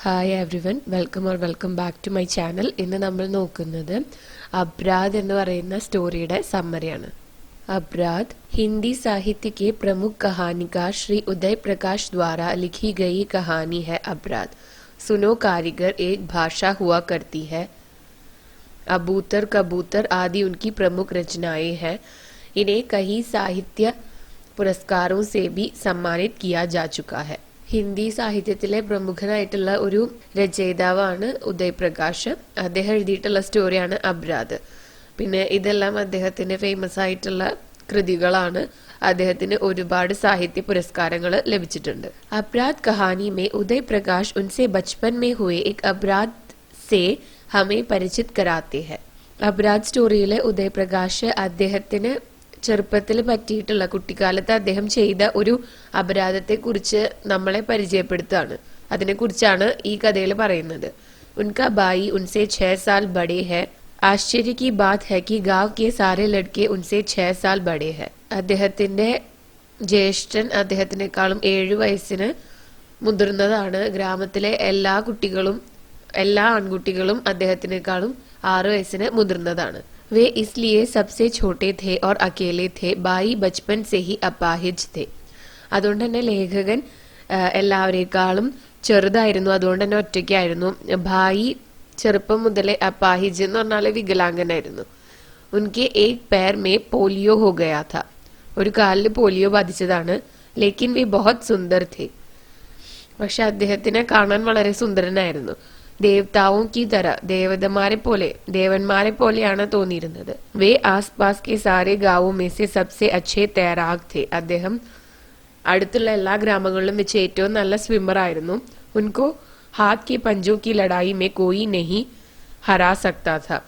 Hi everyone, welcome back to my channel. ഇന്ന് നമ്മൾ നോക്കുന്നത് അബ്രാദ് എന്ന് പറയുന്ന സ്റ്റോറിയുടെ സമ്മറിയാണ്. अबराध हिंदी साहित्य के प्रमुख कहानीकार श्री उदय प्रकाश द्वारा लिखी गई कहानी है. अबराध सुनो कारीगर एक भाषा हुआ करती है. अबूतर कबूतर आदि उनकी प्रमुख रचनाएं हैं. इन्हें कई साहित्य पुरस्कारों से भी सम्मानित किया जा चुका है. ഹിന്ദി സാഹിത്യത്തിലെ പ്രമുഖനായിട്ടുള്ള ഒരു രചയിതാവാണ് ഉദയ് പ്രകാശ്. അദ്ദേഹം എഴുതിയിട്ടുള്ള സ്റ്റോറിയാണ് അബ്രാദ്. പിന്നെ ഇതെല്ലാം അദ്ദേഹത്തിന്റെ ഫേമസ് ആയിട്ടുള്ള കൃതികളാണ്. അദ്ദേഹത്തിന് ഒരുപാട് സാഹിത്യ പുരസ്കാരങ്ങൾ ലഭിച്ചിട്ടുണ്ട്. അബ്രാദ് കഹാനി में उदय प्रकाश उनसे बचपन में हुए एक अपराध से हमें परिचित कराते हैं. അബ്രാദ് സ്റ്റോറിയിലെ ഉദയ് പ്രകാശ് അദ്ദേഹത്തിന് ചെറുപ്പത്തിൽ പറ്റിയിട്ടുള്ള, കുട്ടിക്കാലത്ത് അദ്ദേഹം ചെയ്ത ഒരു അപരാധത്തെ കുറിച്ച് നമ്മളെ പരിചയപ്പെടുത്താണ്. അതിനെ കുറിച്ചാണ് ഈ കഥയിൽ പറയുന്നത്. ഉൻകാ ബായി ഉൻസെ 6 साल बड़े है. आश्चर्य की बात है कि गांव के सारे लड़के उनसे 6 साल बड़े हैं. അദ്ദേഹത്തിന്റെ ജ്യേഷ്ഠൻ അദ്ദേഹത്തിനേക്കാളും 7 വയസ്സിന് മുതിർന്നതാണ്. ഗ്രാമത്തിലെ എല്ലാ ആൺകുട്ടികളും അദ്ദേഹത്തിനേക്കാളും 6 വയസ്സിന് മുതിർന്നതാണ്. वे इसलिए सबसे छोटे थे और अकेले थे. बाई बचपन से ही अपाहिज थे. അതുകൊണ്ട് തന്നെ ലേഖകൻ എല്ലാവരേക്കാളും ചെറുതായിരുന്നു, അതുകൊണ്ട് തന്നെ ഒറ്റയ്ക്കായിരുന്നു. ഭായി ചെറുപ്പം മുതലേ അപ്പാഹിജ് എന്ന് പറഞ്ഞാല് വികലാംഗനായിരുന്നു. ഉൻകെ ഏക് പേർ മേ പോലിയോ ഹോ ഗയാ ഥാ. ഒരു കാലില് പോലിയോ ബാധിച്ചതാണ്. ലേക്കിൻ വി ബഹുത് സുന്ദർ ഥേ. പക്ഷെ അദ്ദേഹത്തിനെ കാണാൻ വളരെ സുന്ദരനായിരുന്നു. ദേവതാവും കി തര, ദേവന്മാരെ പോലെയാണ് തോന്നിയിരുന്നത്. വേ ആസ്പാസ് കെ സാരെ ഗാവോ മേ സെ സബ്സെ അച്ഛേ തൈറാക് ഥേ. അദ്ദേഹം അടുത്തുള്ള എല്ലാ ഗ്രാമങ്ങളിലും വെച്ച് ഏറ്റവും നല്ല സ്വിമ്മർ ആയിരുന്നു. ഉൻകോ ഹാത്ത് കി പഞ്ചോ കി ലഡായി മേ കോയി നഹി ഹരാ സക്താ ഥാ.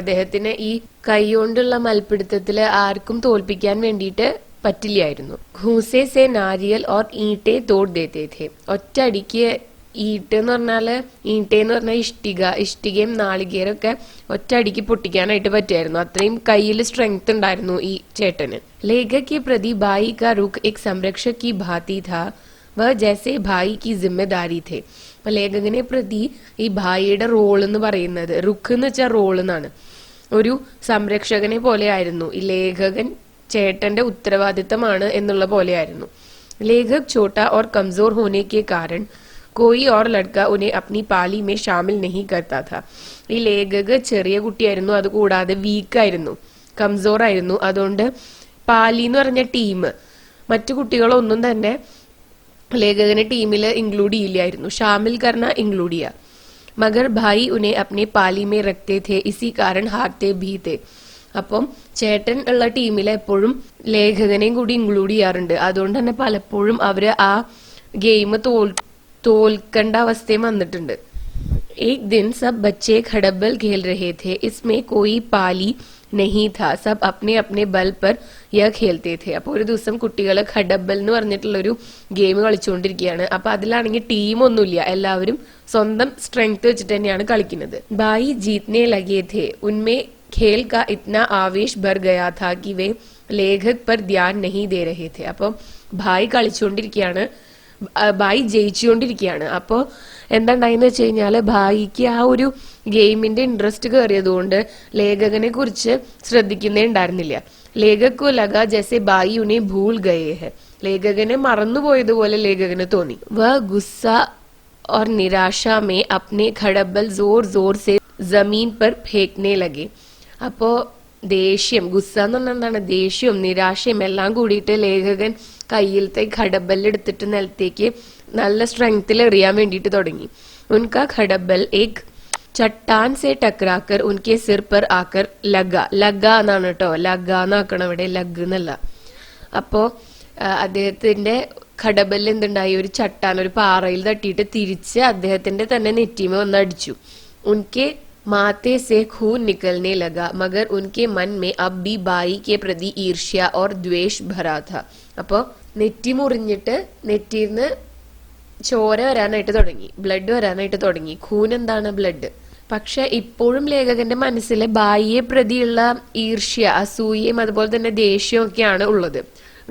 അദ്ദേഹത്തിന് ഈ കൈകൊണ്ടുള്ള മൽപിടുത്തത്തില് ആർക്കും തോൽപ്പിക്കാൻ വേണ്ടിയിട്ട് പറ്റില്ലായിരുന്നു. ഘൂസെ സെ നാരിയൽ ഓർ ഈട്ടെ തോട് ദേത്തേ ഥേ. ഒറ്റയടിക്ക് ഈട്ടെന്ന് പറഞ്ഞാൽ ഇഷ്ടികയും നാളികേരൊക്കെ ഒറ്റയടിക്ക് പൊട്ടിക്കാനായിട്ട് പറ്റുമായിരുന്നു. അത്രയും കയ്യിൽ സ്ട്രെങ്ത് ഉണ്ടായിരുന്നു ഈ ചേട്ടന്. ലേഖക് കി പ്രതി ഭായി കാ റുഖ് എക് സംരക്ഷക് കി ഭാതി ഥാ. വ ജൈസെ ഭായി കി ജിമ്മേദാരി ഥേ. അപ്പൊ ലേഖകനെ പ്രതി ഈ ഭായിയുടെ റോൾ എന്ന് പറയുന്നത്, റുഖ് എന്ന് വെച്ചാൽ റോൾ എന്നാണ്, ഒരു സംരക്ഷകനെ പോലെയായിരുന്നു. ഈ ലേഖകൻ ചേട്ടന്റെ ഉത്തരവാദിത്തമാണ് എന്നുള്ള പോലെയായിരുന്നു. ലേഖക് छोटा और कमजोर होने के कारण कोई और लड़का उन्हें अपनी पाली में शामिल नहीं करता था. ഈ ലേഖക് ചെറിയ കുട്ടിയായിരുന്നു, അതുകൂടാതെ വീക്കായിരുന്നു, കംസോർ ആയിരുന്നു. അതുകൊണ്ട് പാലി എന്ന് പറഞ്ഞ ടീം, മറ്റു കുട്ടികളൊന്നും തന്നെ ലേഖകനെ ടീമിൽ ഇൻക്ലൂഡ് ചെയ്യില്ലായിരുന്നു. ഷാമിൽ കർണ ഇൻക്ലൂഡ് ചെയ്യാ. മഗർ ഭായി ഉനെ അപ്നെ പാലി മേ രഖ്തേ ഥേ, ഇസി കാരൺ ഹാർത്തെ ഭീ ഥേ. അപ്പം ചേട്ടൻ ഉള്ള ടീമിൽ എപ്പോഴും ലേഖകനെയും കൂടി ഇൻക്ലൂഡ് ചെയ്യാറുണ്ട്. അതുകൊണ്ട് തന്നെ പലപ്പോഴും അവര് ആ ഗെയിം തോൽക്കേണ്ട അവസ്ഥയും വന്നിട്ടുണ്ട്. एक दिन सब बच्चे खड़बल खेल रहे थे. इसमें कोई पाली नहीं था. सब अपने अपने बल पर यह खेलते थे. അപ്പൊ ഒരു ദിവസം കുട്ടികൾ ഖഡബൽ എന്ന് പറഞ്ഞിട്ടുള്ളൊരു ഗെയിം കളിച്ചുകൊണ്ടിരിക്കുകയാണ്. അപ്പൊ അതിലാണെങ്കിൽ ടീമൊന്നുമില്ല, എല്ലാവരും സ്വന്തം സ്ട്രെങ്ത് വെച്ചിട്ട് തന്നെയാണ് കളിക്കുന്നത്. ബായി ജീത്നെ ലഗേ थे. उनमें खेल का इतना आवेश भर गया था कि वे लेखक पर ध्यान नहीं दे रहे थे. അപ്പൊ ഭായി കളിച്ചുകൊണ്ടിരിക്കുകയാണ്, ഭായി ജയിച്ചുകൊണ്ടിരിക്കുകയാണ്. അപ്പോൾ എന്താണ്ടായെന്ന് വെച്ച് കഴിഞ്ഞാല് ഭായിക്ക് ആ ഒരു ഗെയിമിന്റെ ഇൻട്രസ്റ്റ് കയറിയത് കൊണ്ട് ലേഖകനെ കുറിച്ച് ശ്രദ്ധിക്കുന്നേ ഉണ്ടായിരുന്നില്ല. ലേഖക് ലഗ ജैसे ബായി ഉനെ ഭൂൽ ഗയേ ഹെ. ലേഖകനെ മറന്നുപോയതുപോലെ ലേഖകന് തോന്നി. വ ഗുസ്സ और निराशा में अपने खड़बल जोर जोर से जमीन पर फेंकने लगे. അപ്പോ ദേഷ്യം, ഗുസ്സ എന്ന് പറഞ്ഞാൽ എന്താണ്, ദേഷ്യവും നിരാശയും എല്ലാം കൂടിയിട്ട് ലേഖകൻ കയ്യിലത്തെ ഖഡബൽ എടുത്തിട്ട് നിലത്തേക്ക് നല്ല സ്ട്രെങ്ത്തിൽ എറിയാൻ വേണ്ടിയിട്ട് തുടങ്ങി. ഉൻകാ ഖഡബൽ ഏക് ചട്ടാൻ സെ ടക്രാക്കർ ഉൻകെ സിർ പർ ആക്കർ ലഗ എന്നാണ് കേട്ടോ, ലഗ എന്നാക്കണം ഇവിടെ, ലഗ് എന്നല്ല. അപ്പോ അദ്ദേഹത്തിന്റെ ഖഡബൽ എന്തുണ്ടായി, ഒരു ചട്ടാൻ, ഒരു പാറയിൽ തട്ടിയിട്ട് തിരിച്ച് അദ്ദേഹത്തിന്റെ തന്നെ നെറ്റിമ വന്ന് അടിച്ചു. ഉൻകെ माथे से खून निकलने लगा. मगर उनके मन में अब भी बाई के प्रति ईर्ष्या और द्वेष भरा था. അപ്പോ നെറ്റി മുറിഞ്ഞിട്ട് നെറ്റിന്ന് ചോര വരാനായിട്ട് തുടങ്ങി, ബ്ലഡ് വരാനായിട്ട് തുടങ്ങി. ഖൂൻ എന്താണ്, ബ്ലഡ്. പക്ഷെ ഇപ്പോഴും ലേഖകന്റെ മനസ്സിലെ ബായിയെ പ്രതിയുള്ള ഈർഷ്യ, അസൂയയും അതുപോലെ തന്നെ ദേഷ്യവും ഒക്കെയാണ് ഉള്ളത്.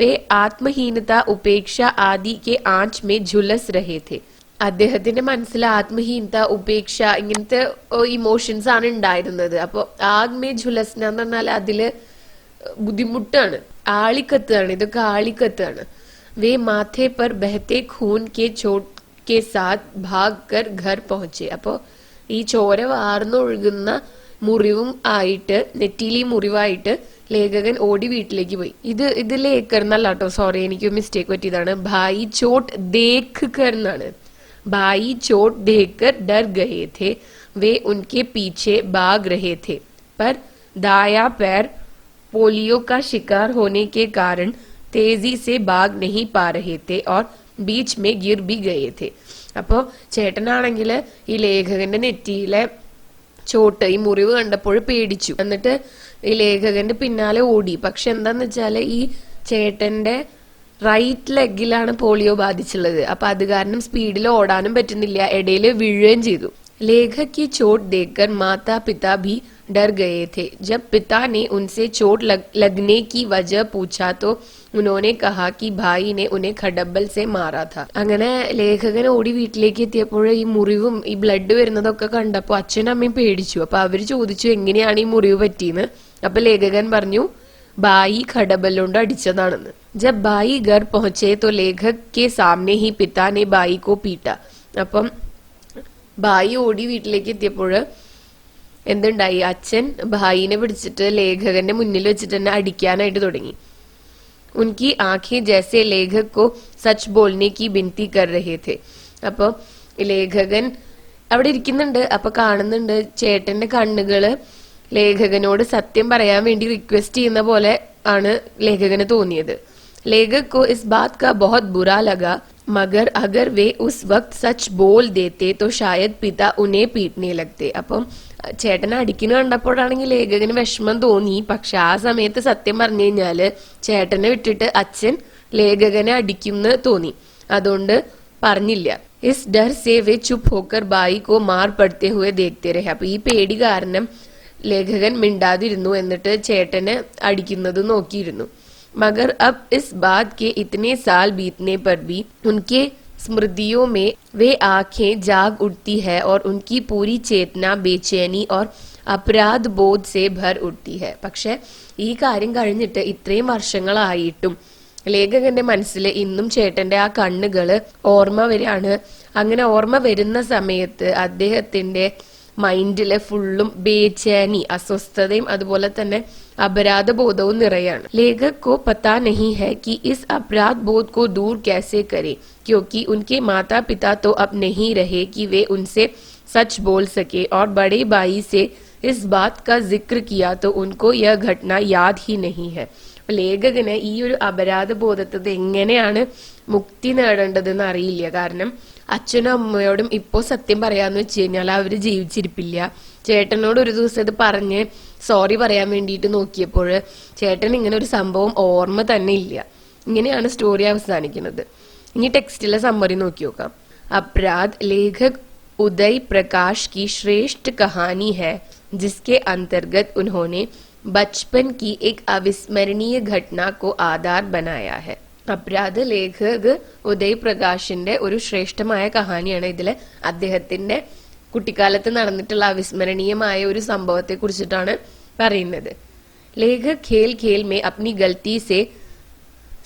വേ ആത്മഹീനത ഉപേക്ഷ ആദി കെ ആഞ്ച് മേ ഝുലസ് രഹേ थे. അദ്ദേഹത്തിന്റെ മനസ്സിൽ ആത്മഹീനത, ഉപേക്ഷ, ഇങ്ങനത്തെ ഇമോഷൻസ് ആണ് ഉണ്ടായിരുന്നത്. അപ്പൊ ആഗ് മേ ഝുലസ്ന എന്ന് പറഞ്ഞാൽ അതില് ബുദ്ധിമുട്ടാണ്, ആളിക്കത്താണ്, ഇതൊക്കെ ആളിക്കത്താണ്. വേ മാഥേ പർ ബഹത്തെ ഖൂൻ കെ ചോട്ട് കെ സാത്ത് ഭാഗ് കർ ഘർ പहुंचे. അപ്പോ ഈ ചോര വാർന്നൊഴുകുന്ന മുറിവും ആയിട്ട്, നെറ്റിയിലെ മുറിവായിട്ട് ലേഖകൻ ഓടി വീട്ടിലേക്ക് പോയി. ഇത് ലേക്കർ എന്നല്ല കേട്ടോ, സോറി, എനിക്ക് മിസ്റ്റേക്ക് പറ്റിയതാണ്. ഭായി ചോട്ട് ദേഖ് കർ എന്നാണ്. भाई चोट देखकर डर गए थे, वे उनके पीछे भाग रहे थे, पर दाया पैर पोलियो का शिकार होने के कारण तेजी से भाग नहीं पा रहे थे और बीच में गिर भी गए थे. അപ്പോ ചേട്ടനാണെങ്കിൽ ഈ ലേഖകന്റെ നെറ്റിയിലെ ചോട്ട്, ഈ മുറിവ് കണ്ടപ്പോൾ പേടിച്ചു. എന്നിട്ട് ഈ ലേഖകന്റെ പിന്നാലെ ഓടി. പക്ഷെ എന്താന്ന് വെച്ചാല് ഈ ചേട്ടന്റെ റൈറ്റ് ലെഗിലാണ് പോളിയോ ബാധിച്ചുള്ളത്. അപ്പൊ അത് കാരണം സ്പീഡിൽ ഓടാനും പറ്റുന്നില്ല, ഇടയിൽ വീഴുകയും ചെയ്തു. लेखक की चोट देखकर माता पिता भी डर गए थे. जब पिता ने उनसे चोट लगने की वजह पूछा तो उन्होंने कहा कि भाई ने उन्हें खडब्बल से मारा था. അങ്ങനെ ലേഖകൻ ഓടി വീട്ടിലേക്ക് എത്തിയപ്പോൾ ഈ മുറിവും ഈ ബ്ലഡ് വരുന്നതൊക്കെ കണ്ടപ്പോൾ അച്ഛനും അമ്മയും പേടിച്ചു. അപ്പൊ അവര് ചോദിച്ചു എങ്ങനെയാണ് ഈ മുറിവ് പറ്റിയെന്ന്. അപ്പൊ ലേഖകൻ പറഞ്ഞു भाई खडबल കൊണ്ട് അടിച്ചതാണെന്ന്. जब भाई घर पहुंचे तो लेखक के सामने ही पिता ने भाई को पीटा. അപ്പം ഭായി ഓടി വീട്ടിലേക്ക് എത്തിയപ്പോൾ എന്തുണ്ടായി, അച്ഛൻ ഭായിനെ പിടിച്ചിട്ട് ലേഖകന്റെ മുന്നിൽ വെച്ചിട്ട് തന്നെ അടിക്കാനായിട്ട് തുടങ്ങി. ഉൻകി ആഖേ ജൈസെ ലേഖക് കോ സച്ച് ബോൾനെ കി ബിൻതി കർ രഹേ ഥേ. അപ്പൊ ലേഖകൻ അവിടെ ഇരിക്കുന്നുണ്ട്. അപ്പൊ കാണുന്നുണ്ട് ചേട്ടന്റെ കണ്ണുകള് ലേഖകനോട് സത്യം പറയാൻ വേണ്ടി റിക്വസ്റ്റ് ചെയ്യുന്ന പോലെ ആണ് ലേഖകന് തോന്നിയത്. लेखक को इस बात का बहुत बुरा लगा, मगर अगर वे उस वक्त सच बोल देते तो शायद पिता उन्हें पीटने लगते. അപ്പം ചേട്ടനെ അടിക്കുന്നു കണ്ടപ്പോഴാണെങ്കിൽ ലേഖകന് വിഷമം തോന്നി. പക്ഷെ ആ സമയത്ത് സത്യം പറഞ്ഞു കഴിഞ്ഞാല് ചേട്ടനെ വിട്ടിട്ട് അച്ഛൻ ലേഖകനെ അടിക്കുന്ന് തോന്നി. അതുകൊണ്ട് പറഞ്ഞില്ല. ഇസ് ഡർ സേ വേ ചുപ് ഹോക്കർ ബായി കോ മാർ പടുത്തെ ഹുവേ ദേഖ്തേ രഹേ. അപ്പൊ ഈ പേടി കാരണം ലേഖകൻ മിണ്ടാതിരുന്നു, എന്നിട്ട് ചേട്ടനെ അടിക്കുന്നത് നോക്കിയിരുന്നു. मगर अब इस बात के इतने साल बीतने पर भी उनके स्मृतियों में वे आंखें जाग उठती है और उनकी पूरी चेतना बेचैनी और अपराध बोध से भर उठती है. പക്ഷെ ഈ കാര്യം കഴിഞ്ഞിട്ട് ഇത്രയും വർഷങ്ങളായിട്ടും ലേഖകന്റെ മനസ്സിൽ ഇന്നും ചേട്ടന്റെ ആ കണ്ണുകള് ഓർമ്മ വരികയാണ്. അങ്ങനെ ഓർമ്മ വരുന്ന സമയത്ത് അദ്ദേഹത്തിന്റെ മൈൻഡിലെ ഫുള്ളും ബേചൈനി, അസ്വസ്ഥതയും അതുപോലെ തന്നെ अपराध बोधവും നിറയാണ്. लेखक को पता नहीं है कि इस अपराध बोध को दूर कैसे करे, क्योंकि उनके माता पिता तो अब नहीं रहे कि वे उनसे सच बोल सके, और बड़े भाई से इस बात का जिक्र किया तो उनको यह घटना याद ही नहीं है. ലേഖകന് ഈ ഒരു അപരാധ ബോധത്തിൽ എങ്ങനെയാണ് മുക്തി നേടേണ്ടതെന്ന് അറിയില്ല. കാരണം അച്ഛനും അമ്മയോടും ഇപ്പോ സത്യം പറയാന്ന് വെച്ച് കഴിഞ്ഞാൽ അവര് ജീവിച്ചിരിപ്പില്ല. ചേട്ടനോട് ഒരു ദിവസം ഇത് പറഞ്ഞ് സോറി പറയാൻ വേണ്ടിയിട്ട് നോക്കിയപ്പോൾ ചേട്ടൻ ഇങ്ങനെ ഒരു സംഭവം ഓർമ്മ തന്നെ ഇല്ല. ഇങ്ങനെയാണ് സ്റ്റോറി അവസാനിക്കുന്നത്. ഇനി ടെക്സ്റ്റിലെ സമ്മറി നോക്കി നോക്കാം. अपराध लेखक उदय प्रकाश की श्रेष्ठ कहानी है, जिसके अंतर्गत उन्होंने बचपन की एक अविस्मरणीय घटना को आधार बनाया है. അപരാധ് ലേഖക് ഉദയ് പ്രകാശിന്റെ ഒരു ശ്രേഷ്ഠമായ കഹാനിയാണ്. ഇതില് അദ്ദേഹത്തിന്റെ കുട്ടിക്കാലത്ത് നടന്നിട്ടുള്ള അവിസ്മരണീയമായ ഒരു സംഭവത്തെ കുറിച്ചിട്ടാണ് പറയുന്നത്. ലേഖക് खेल खेल में अपनी गलती से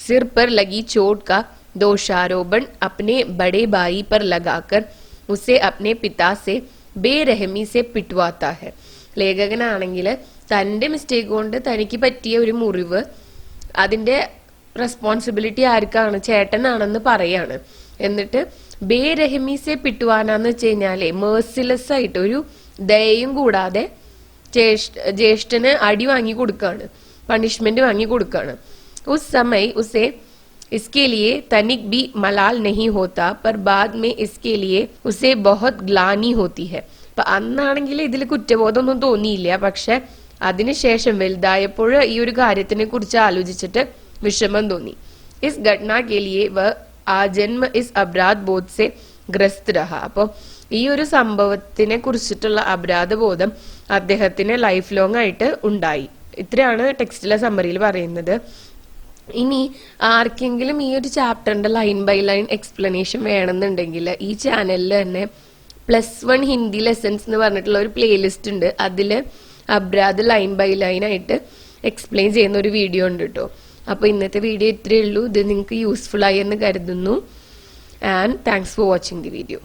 सिर पर लगी चोट का दोषारोपण अपने बड़े भाई पर लगाकर उसे अपने पिता से बेरहमी से पिटवाता है. ലേഖകനാണെങ്കിൽ തന്റെ മിസ്റ്റേക്ക് കൊണ്ട് തനിക്ക് പറ്റിയ ഒരു മുറിവ് അതിന്റെ റെസ്പോൺസിബിലിറ്റി ആർക്കാണ്, ചേട്ടനാണെന്ന് പറയാണ്. എന്നിട്ട് ബേരഹമീസെ പിട്ടുവാനാന്ന് വെച്ച് കഴിഞ്ഞാലേ മേഴ്സിലെസ് ആയിട്ട് ഒരു ദയയും കൂടാതെ ജ്യേഷ്ഠന് അടി വാങ്ങി കൊടുക്കാണ്, പണിഷ്മെന്റ് വാങ്ങി കൊടുക്കാണ്. ഉസ് സമയ് ഉസേ इसके लिए तनिक भी मलाल नहीं होता, पर बाद में इसके लिए उसे बहुत ग्लानी होती है. അപ്പൊ അന്നാണെങ്കിൽ ഇതിൽ കുറ്റബോധമൊന്നും തോന്നിയില്ല. പക്ഷെ അതിനുശേഷം വലുതായപ്പോൾ ഈ ഒരു കാര്യത്തിനെ കുറിച്ച് ആലോചിച്ചിട്ട് വിഷമം തോന്നി. ഇസ് ഘടന के लिए वह आजन्म इस अपराध बोध से ग्रस्त रहा. അപ്പൊ ഈ ഒരു സംഭവത്തിനെ കുറിച്ചിട്ടുള്ള അപരാധ ബോധം അദ്ദേഹത്തിന് ലൈഫ് ലോങ് ആയിട്ട് ഉണ്ടായി. ഇത്രയാണ് ടെക്സ്റ്റിലെ സമ്മറിയിൽ പറയുന്നത്. ഇനി ആർക്കെങ്കിലും ഈ ഒരു ചാപ്റ്ററിന്റെ ലൈൻ ബൈ ലൈൻ എക്സ്പ്ലനേഷൻ വേണമെന്നുണ്ടെങ്കിൽ ഈ ചാനലിൽ തന്നെ +1 ഹിന്ദി ലെസൺസ് എന്ന് പറഞ്ഞിട്ടുള്ള ഒരു പ്ലേലിസ്റ്റ് ഉണ്ട്. അതിൽ അബ്രാദ് ലൈൻ ബൈ ലൈൻ ആയിട്ട് എക്സ്പ്ലെയിൻ ചെയ്യുന്ന ഒരു വീഡിയോ ഉണ്ട് കേട്ടോ. അപ്പോൾ ഇന്നത്തെ വീഡിയോ ഇത്രയേ ഉള്ളൂ. ഇത് നിങ്ങൾക്ക് യൂസ്ഫുൾ ആയി എന്ന് കരുതുന്നു. And thanks for watching the video.